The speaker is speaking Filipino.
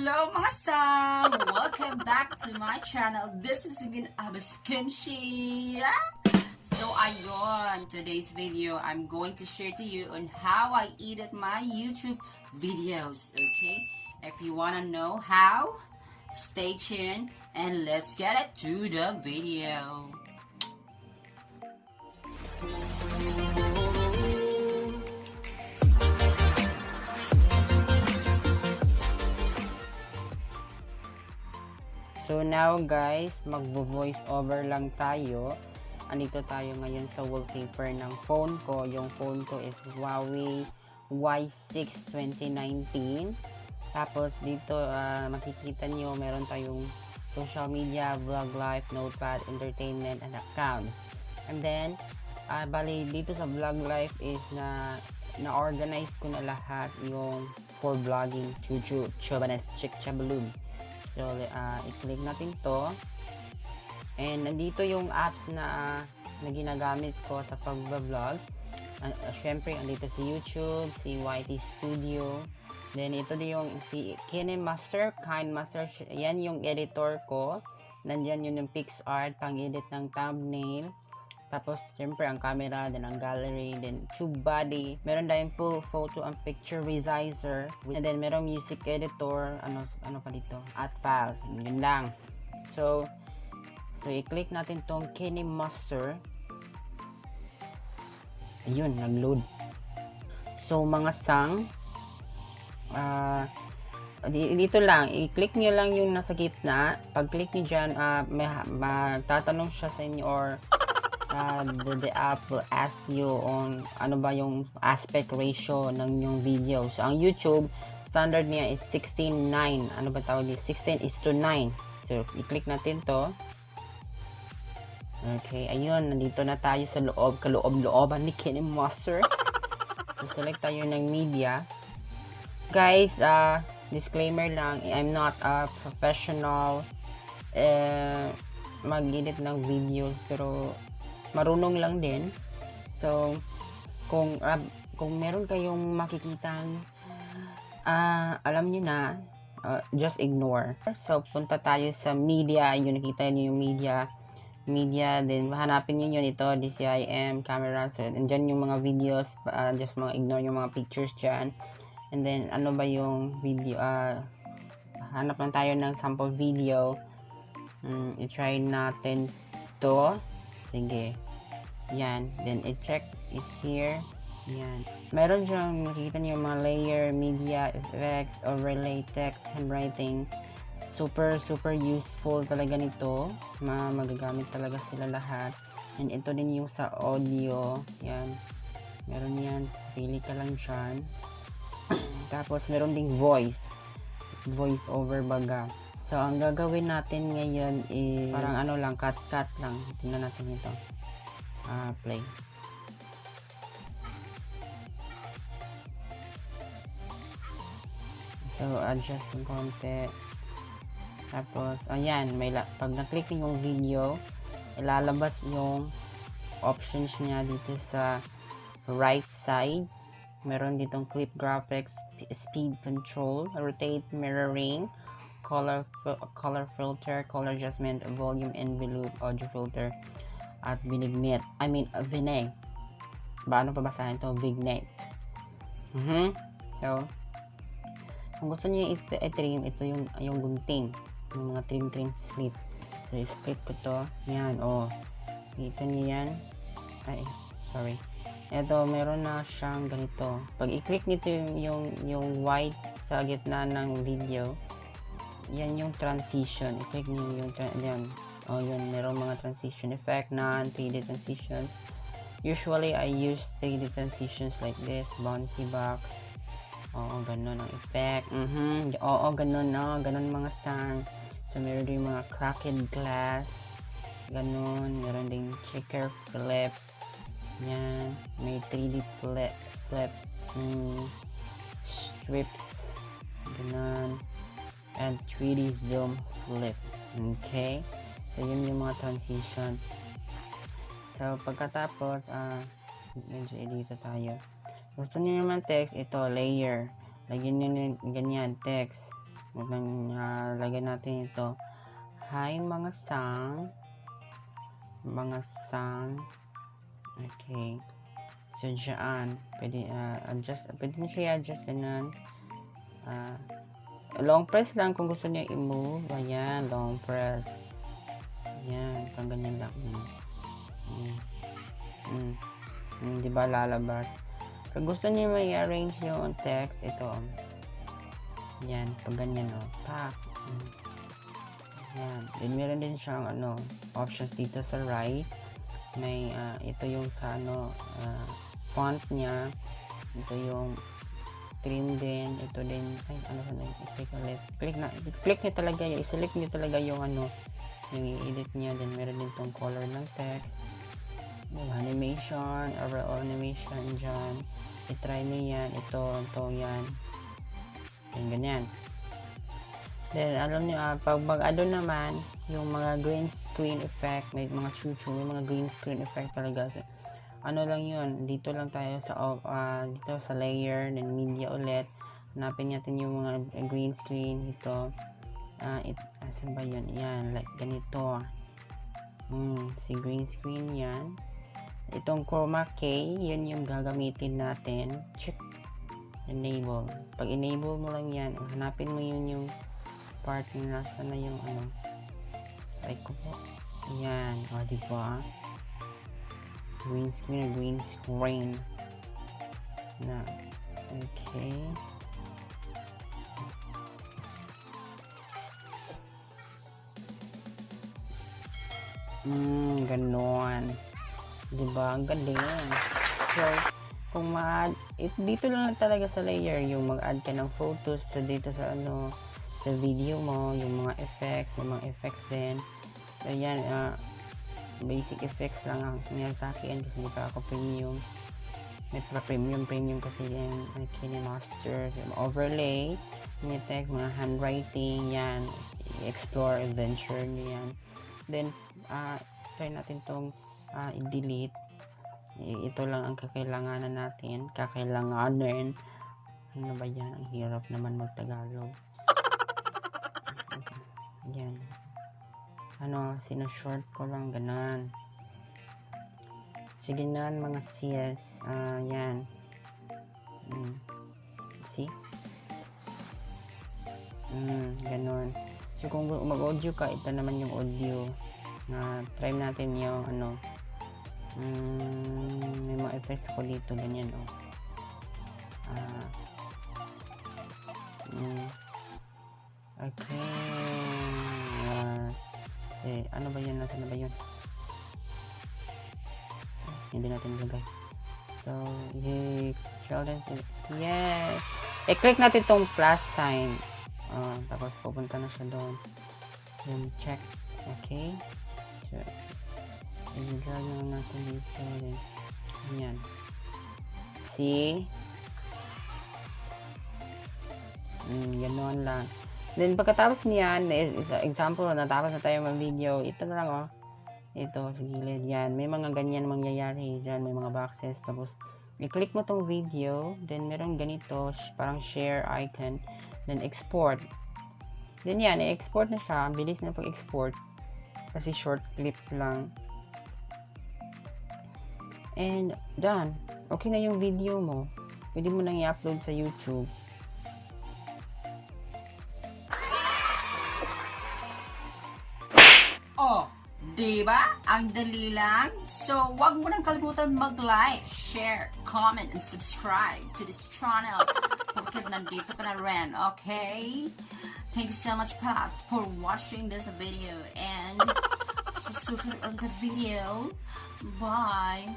Hello mga sang! Welcome back to my channel. This is again Khiemxi. So ayun, today's video I'm going to share to you on how I edit my YouTube videos. Okay, if you want to know how, stay tuned and let's get it to the video. So now guys, magvo-voice over lang tayo. Andito tayo ngayon sa wallpaper ng phone ko. Yung phone ko is Huawei Y6 2019. Tapos dito makikita nyo meron tayong social media, vlog life, notepad, entertainment, and account. And then, bali dito sa vlog life is na-organize ko na lahat yung for vlogging, chuchu, chobanes, chik, chabalug. So, i-click natin to. And nandito yung apps na ginagamit ko sa pag-vlog. Syempre, andito si YouTube, si YT Studio. Then, ito din yung si KineMaster. Yan yung editor ko. Nandyan yun yung PICSART, pang-edit ng thumbnail. Tapos, syempre, ang camera, then ang gallery, then tube body. Meron tayong full photo and picture resizer. And then, meron music editor. Ano pa dito? At files. Yun lang. So i-click natin tong KineMaster. Ayun, nag-load. So, mga sang, dito lang, i-click nyo lang yung nasa gitna. Pag-click nyo dyan, magtatanong siya sa inyo or the app will ask you on ano ba yung aspect ratio ng yung video. So, ang YouTube, standard niya is 16:9. Ano ba tawag niya? 16:9. So, i-click natin to. Okay, ayun, nandito na tayo sa loob, kaloob-looban ni KineMaster. So, select tayo ng media. Guys, disclaimer lang, I'm not a professional mag-edit ng videos, pero marunong lang din. So, kung meron kayong makikitang alam nyo na, just ignore. So, punta tayo sa media. Yun, nakita nyo yung media, then hanapin nyo yun, ito, DCIM, camera. So, andyan yung mga videos, just ignore yung mga pictures dyan. And then, ano ba yung video, hanap lang tayo ng sample video. I-try natin to. Sige. Yan. Then, i-check is here. Yan. Meron siyang, nakikita niyo mga layer, media, effects, overlay, text, handwriting. Super useful talaga nito. Magagamit talaga sila lahat. And ito din yung sa audio. Yan. Meron yan. Pili ka lang dyan. Tapos, meron ding voice. Voice over baga. So, ang gagawin natin ngayon is parang ano lang, cut lang. Tingnan natin ito. Play. So, adjust yung konti. Tapos, ayan, pag na-click yung video, ilalabas yung options niya dito sa right side. Meron ditong clip graphics, speed control, rotate, mirroring, color filter, color adjustment, volume envelope, audio filter, at vignette. Vignette. Paano pabasahin to? Vignette. So, kung gusto niyo i-trim, ito yung gunting. Yung mga trim split. So, i-split ko to. Yan, Ito niyo yan. Ay, sorry. Ito, meron na siyang ganito. Pag i-click nito yung white sa gitna ng video, yan yung transition. I-click niyo yung yan. Yun, meron mga transition effect na 3D transitions. Usually, I use 3D transitions like this, bouncy box. Ganun ang effect. Ganun, ganun mga sang. So, meron din mga cracked glass. Ganun. Meron din checker flip. Yan. May 3D flip. Strips. Ganun. And 3D zoom flip. Okay. So, yun yung mga transition. So, pagkatapos, medyo edito tayo. Gusto niyo naman text, ito, layer. Lagyan nyo ganyan, text. Lagyan natin ito. Hi mga sang. Okay. So, dyan. Pwede, pwede nyo siya i-adjust ganun. Long press lang kung gusto niya i-move. Ayan, long press. Ayan, pang ganyan lang. Diba lalabas? Kung gusto niyo may arrange yung text, ito. Ayan, pag ganyan, Pak. Ayan. Then, meron din siyang, options dito sa right. May, ito yung sa, font niya. Ito yung trim din. Ito din. Ay, i-click ulit. Click nyo talaga, i-select nyo talaga yung, yung i-edit niya. Then, meron din tong color ng text. Animation, overall animation dyan. I-try nyo yan. Ito, yan. Yan, ganyan. Then, alam nyo, pag add-on naman, yung mga green screen effect, may mga may mga green screen effect talaga. So, lang yun, dito lang tayo sa, dito sa layer, then media ulit. Hanapin natin yung mga green screen, ito. Asan ba yun? Yan, like ganito. Si green screen yan. Itong chroma key, yun yung gagamitin natin. Check. Enable. Pag enable mo lang yan, hanapin mo yun yung part na nasa na yung like ko po. Ayan. Diba? Green screen na. Okay. Ganon. Diba? Ang galing. So, kung dito lang talaga sa layer, yung mag-add ka ng photos dito sa sa video mo, yung mga effects, din. So, yan, basic effects lang ang nangyari sa akin kasi hindi pa ako premium. May premium kasi yan, KineMaster, overlay, yung text, mga handwriting, yan, explore, adventure, yan. Then, try natin tong i-delete. Ito lang ang kakailanganan natin. Ano ba yan? Ang hirap naman mag-Tagalog. Yan. Sinashort ko lang ganan. Sige na mga sis. Yan. See? Ganon. So kung mag-audio ka, ito naman yung audio. Try natin yung may mga effects ako dito. Ganyan okay. Ano ba yan? Nasaan na ba yun? Hindi natin ilagay. So, yes! I-click natin itong plus sign. Tapos pupunta na siya doon. Then, check. Okay? So, i-drag na natin dito. Then, yan. See? Ganon lang. Then, pagkatapos niyan, example, natapos na tayo ng video, ito na lang, ito, sa gilid, yan. May mga ganyan mangyayari dyan, may mga boxes. Tapos, i-click mo tong video, then meron ganito, parang share icon, then export. Then yan, i-export na siya, bilis na pag-export, kasi short clip lang. And, done. Okay na yung video mo. Pwede mo nang i-upload sa YouTube. Diba? Ang dali lang. So, wag mo nang kalimutan mag-like, share, comment, and subscribe to this channel. Porque nandito ka na rin, okay? Thank you so much, Pat, for watching this video. And, susunod on the video. Bye!